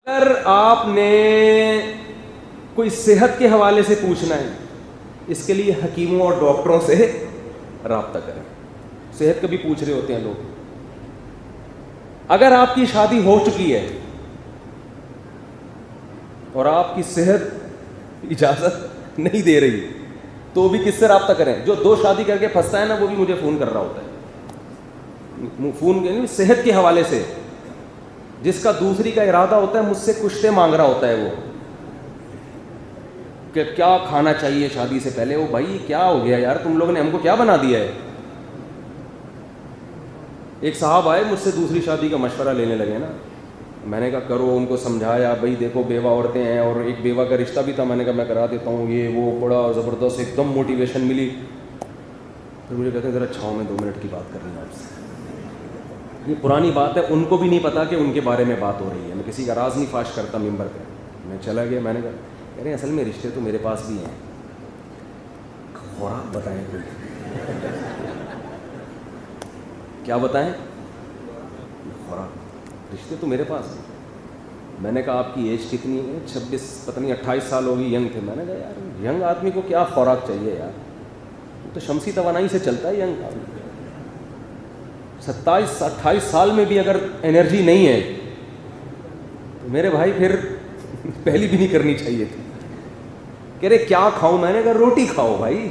اگر آپ نے کوئی صحت کے حوالے سے پوچھنا ہے، اس کے لیے حکیموں اور ڈاکٹروں سے رابطہ کریں. صحت کا بھی پوچھ رہے ہوتے ہیں لوگ. اگر آپ کی شادی ہو چکی ہے اور آپ کی صحت اجازت نہیں دے رہی تو بھی کس سے رابطہ کریں؟ جو 2 شادی کر کے پھنستا ہے نا، وہ بھی مجھے فون کر رہا ہوتا ہے. فون کے صحت کے حوالے سے، جس کا دوسری کا ارادہ ہوتا ہے مجھ سے کشتے مانگ رہا ہوتا ہے وہ کہ کیا کھانا چاہیے شادی سے پہلے. وہ بھائی کیا ہو گیا یار، تم لوگوں نے ہم کو کیا بنا دیا ہے؟ ایک صاحب آئے مجھ سے دوسری شادی کا مشورہ لینے لگے نا. میں نے کہا کرو، ان کو سمجھایا بھائی دیکھو بیوہ عورتیں ہیں، اور ایک بیوہ کا رشتہ بھی تھا. میں نے کہا میں کرا دیتا ہوں، یہ وہ بڑا زبردست ایک دم موٹیویشن ملی. پھر مجھے کہتے ہیں ذرا چھاؤں میں 2 منٹ کی بات کر رہی ہوں آپ سے. یہ پرانی بات ہے، ان کو بھی نہیں پتا کہ ان کے بارے میں بات ہو رہی ہے. میں کسی کا راز نہیں فاش کرتا ممبر پہ. میں چلا گیا. میں نے کہا کہہ رہے ہیں اصل میں رشتے تو میرے پاس بھی ہیں. خوراک بتائیں کوئی. کیا بتائیں؟ خوراک. رشتے تو میرے پاس ہیں. میں نے کہا آپ کی ایج کتنی ہے؟ 26 پتہ نہیں 28 سال ہوگی. ینگ تھے. میں نے کہا یار ینگ آدمی کو کیا خوراک چاہیے یار، وہ تو شمسی توانائی سے چلتا ہے ینگ آدمی. 27-28 سال میں بھی اگر انرجی نہیں ہے تو میرے بھائی پھر پہلی بھی نہیں کرنی چاہیے تھی. کہہ رہے کیا کھاؤں؟ میں نے کہا روٹی کھاؤ بھائی،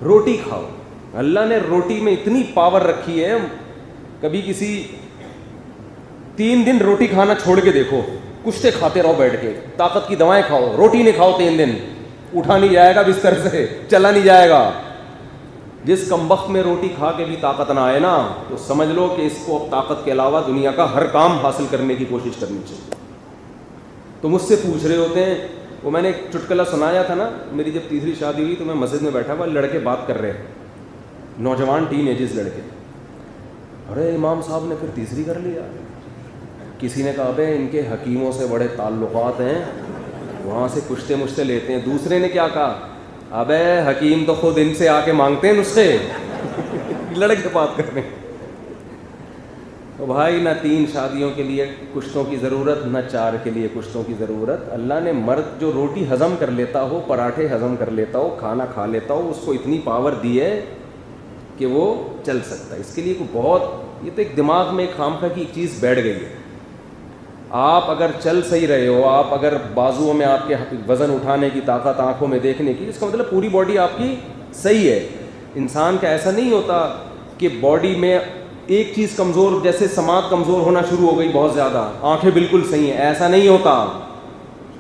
روٹی کھاؤ. اللہ نے روٹی میں اتنی پاور رکھی ہے. کبھی کسی 3 دن روٹی کھانا چھوڑ کے دیکھو، کشتے کھاتے رہو بیٹھ کے. طاقت کی دوائیں کھاؤ، روٹی نہیں کھاؤ 3 دن، اٹھا نہیں جائے گا بستر سے، چلا نہیں جائے گا. جس کم وقت میں روٹی کھا کے بھی طاقت نہ آئے نا، تو سمجھ لو کہ اس کو طاقت کے علاوہ دنیا کا ہر کام حاصل کرنے کی کوشش کرنی چاہیے. تو مجھ سے پوچھ رہے ہوتے ہیں. وہ میں نے ایک چٹکلا سنایا تھا نا، میری جب تیسری شادی ہوئی تو میں مسجد میں بیٹھا ہوا، لڑکے بات کر رہے ہیں، نوجوان ٹین ایجز لڑکے. ارے امام صاحب نے پھر تیسری کر لیا. کسی نے کہا بھائی ان کے حکیموں سے بڑے تعلقات ہیں، وہاں سے کشتے مشتے لیتے ہیں. دوسرے نے کیا کہا؟ ابے حکیم تو خود ان سے آ کے مانگتے ہیں نسخے. لڑکے بات کر رہے ہیں. تو بھائی نہ 3 شادیوں کے لیے کشتوں کی ضرورت، نہ 4 کے لیے کشتوں کی ضرورت. اللہ نے مرد جو روٹی ہضم کر لیتا ہو، پراٹھے ہضم کر لیتا ہو، کھانا کھا لیتا ہو، اس کو اتنی پاور دی ہے کہ وہ چل سکتا ہے. اس کے لیے کوئی بہت، یہ تو ایک دماغ میں ایک خامخواہ کی ایک چیز بیٹھ گئی ہے. آپ اگر چل صحیح رہے ہو، آپ اگر بازوؤں میں آپ کے وزن اٹھانے کی طاقت، آنکھوں میں دیکھنے کی، اس کا مطلب پوری باڈی آپ کی صحیح ہے. انسان کا ایسا نہیں ہوتا کہ باڈی میں ایک چیز کمزور، جیسے سماعت کمزور ہونا شروع ہو گئی بہت زیادہ، آنکھیں بالکل صحیح ہیں، ایسا نہیں ہوتا.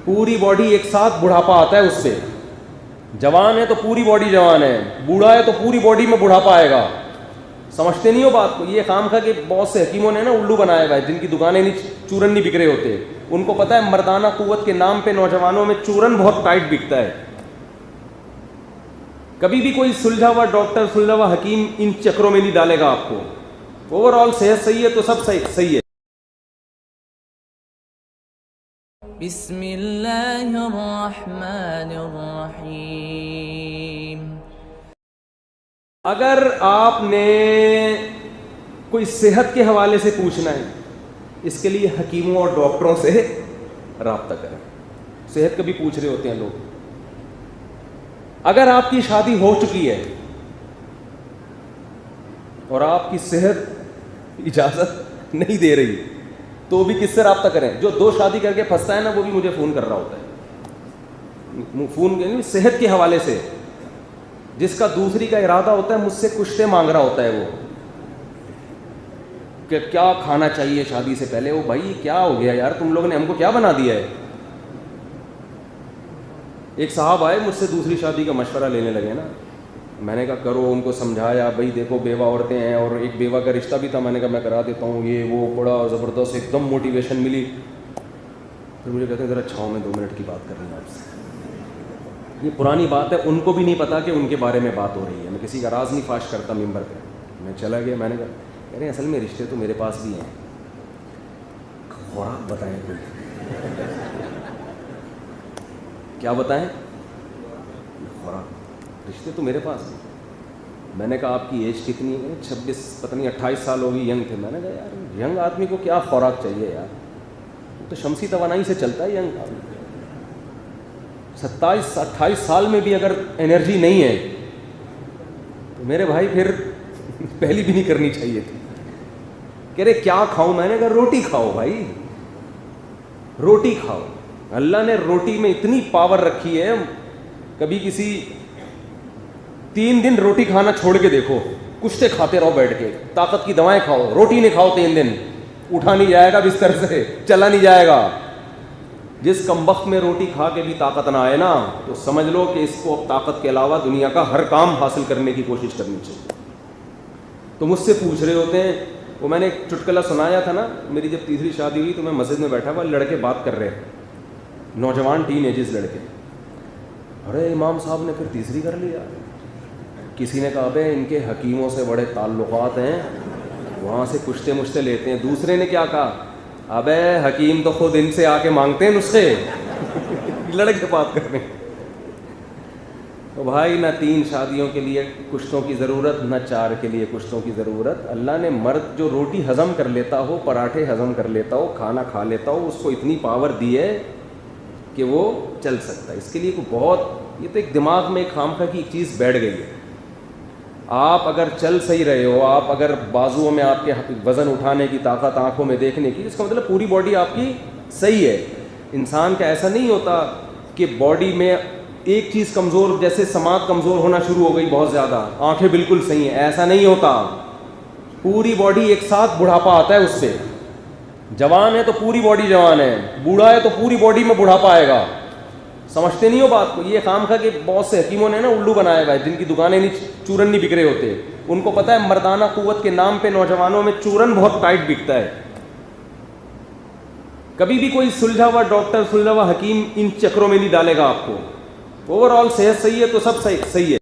پوری باڈی ایک ساتھ بڑھاپا آتا ہے اس پہ. جوان ہے تو پوری باڈی جوان ہے، بوڑھا ہے تو پوری باڈی میں بڑھاپا آئے گا. سمجھتے نہیں ہو بات کو؟ یہ خامخواہ کہ بہت سے حکیموں نے نا الو بنایا ہوا ہے، جن کی دکانیں چورن نہیں بک رہے ہوتے. ان کو پتہ ہے مردانہ قوت کے نام پہ نوجوانوں میں چورن بہت ٹائٹ بکتا ہے. کبھی بھی کوئی سلجھا ہوا ڈاکٹر، سلجھا ہوا حکیم ان چکروں میں نہیں ڈالے گا آپ کو. اوور آل صحت صحیح ہے تو سب صحیح ہے. بسم اللہ الرحمن الرحیم. اگر آپ نے کوئی صحت کے حوالے سے پوچھنا ہے، اس کے لیے حکیموں اور ڈاکٹروں سے رابطہ کریں. صحت کا بھی پوچھ رہے ہوتے ہیں لوگ. اگر آپ کی شادی ہو چکی ہے اور آپ کی صحت اجازت نہیں دے رہی تو بھی کس سے رابطہ کریں؟ جو 2 شادی کر کے پھنستا ہے نا، وہ بھی مجھے فون کر رہا ہوتا ہے. فون کے صحت کے حوالے سے، جس کا دوسری کا ارادہ ہوتا ہے مجھ سے کشتے مانگ رہا ہوتا ہے وہ کہ کیا کھانا چاہیے شادی سے پہلے. وہ بھائی کیا ہو گیا یار، تم لوگوں نے ہم کو کیا بنا دیا ہے؟ ایک صاحب آئے مجھ سے دوسری شادی کا مشورہ لینے لگے نا. میں نے کہا کرو، ان کو سمجھایا بھائی دیکھو بیوہ عورتیں ہیں، اور ایک بیوہ کا رشتہ بھی تھا. میں نے کہا میں کرا دیتا ہوں، یہ وہ بڑا زبردست ایک دم موٹیویشن ملی. پھر مجھے کہتے ہیں ذرا چھاؤں میں 2 منٹ کی بات کر رہی ہوں آپ سے. یہ پرانی بات ہے، ان کو بھی نہیں پتا کہ ان کے بارے میں بات ہو رہی ہے. میں کسی کا راز نہیں فاش کرتا ممبر پہ. میں چلا گیا. میں نے کہا کہہ رہے ہیں اصل میں رشتے تو میرے پاس بھی ہیں. خوراک بتائیں کوئی. کیا بتائیں؟ خوراک. رشتے تو میرے پاس ہیں. میں نے کہا آپ کی ایج کتنی ہے؟ 26 پتہ نہیں 28 سال ہوگی. ینگ تھے. میں نے کہا یار ینگ آدمی کو کیا خوراک چاہیے یار، تو شمسی توانائی سے چلتا ہے ینگ کام. 27-28 سال میں بھی اگر انرجی نہیں ہے تو میرے بھائی پھر پہلی بھی نہیں کرنی چاہیے تھی. کہہ رہے کیا کھاؤں میں نے کہا روٹی کھاؤ بھائی, روٹی کھاؤ. اللہ نے روٹی میں اتنی پاور رکھی ہے, کبھی کسی 3 دن روٹی کھانا چھوڑ کے دیکھو, کشتے کھاتے رہو بیٹھ کے, طاقت کی دوائیں کھاؤ, روٹی نہیں کھاؤ 3 دن, اٹھا نہیں جائے گا بستر سے, چلا نہیں جائے گا. جس کم وقت میں روٹی کھا کے بھی طاقت نہ آئے نا, تو سمجھ لو کہ اس کو طاقت کے علاوہ دنیا کا ہر کام حاصل کرنے کی کوشش کرنی چاہیے. تو مجھ سے پوچھ رہے ہوتے ہیں, وہ میں نے ایک چٹکلا سنایا تھا نا, میری جب تیسری شادی ہوئی تو میں مسجد میں بیٹھا ہوا, لڑکے بات کر رہے, نوجوان ٹین ایجز لڑکے. ارے امام صاحب نے پھر تیسری کر لیا. کسی نے کہا ابے ان کے حکیموں سے بڑے تعلقات ہیں, وہاں سے کشتے مشتے لیتے ہیں. دوسرے نے کیا کہا, ابے حکیم تو خود ان سے آ کے مانگتے ہیں نسخے. لڑکے بات کر رہے ہیں. تو بھائی نہ 3 شادیوں کے لیے کشتوں کی ضرورت, نہ 4 کے لیے کشتوں کی ضرورت. اللہ نے مرد جو روٹی ہضم کر لیتا ہو, پراٹھے ہضم کر لیتا ہو, کھانا کھا لیتا ہو, اس کو اتنی پاور دی ہے کہ وہ چل سکتا ہے. اس کے لیے کوئی بہت, یہ تو ایک دماغ میں ایک خامخواہ کی ایک چیز بیٹھ گئی ہے. آپ اگر چل صحیح رہے ہو, آپ اگر بازوؤں میں آپ کے وزن اٹھانے کی طاقت, آنکھوں میں دیکھنے کی, اس کا مطلب پوری باڈی آپ کی صحیح ہے. انسان کا ایسا نہیں ہوتا کہ باڈی میں ایک چیز کمزور, جیسے سماعت کمزور ہونا شروع ہو گئی بہت زیادہ, آنکھیں بالکل صحیح ہیں, ایسا نہیں ہوتا. پوری باڈی ایک ساتھ بڑھاپا آتا ہے اس پہ. جوان ہے تو پوری باڈی جوان ہے, بوڑھا ہے تو پوری باڈی میں بڑھاپا آئے گا. سمجھتے نہیں ہو بات کو. یہ خامخواہ کہ بہت سے حکیموں نے نا الو بنایا ہوا ہے, جن کی دکانیں چورن نہیں بک رہے ہوتے. ان کو پتہ ہے مردانہ قوت کے نام پہ نوجوانوں میں چورن بہت ٹائٹ بکتا ہے. کبھی بھی کوئی سلجھا ہوا ڈاکٹر, سلجھا ہوا حکیم ان چکروں میں نہیں ڈالے گا آپ کو. اوور آل صحت صحیح ہے تو سب صحیح ہے.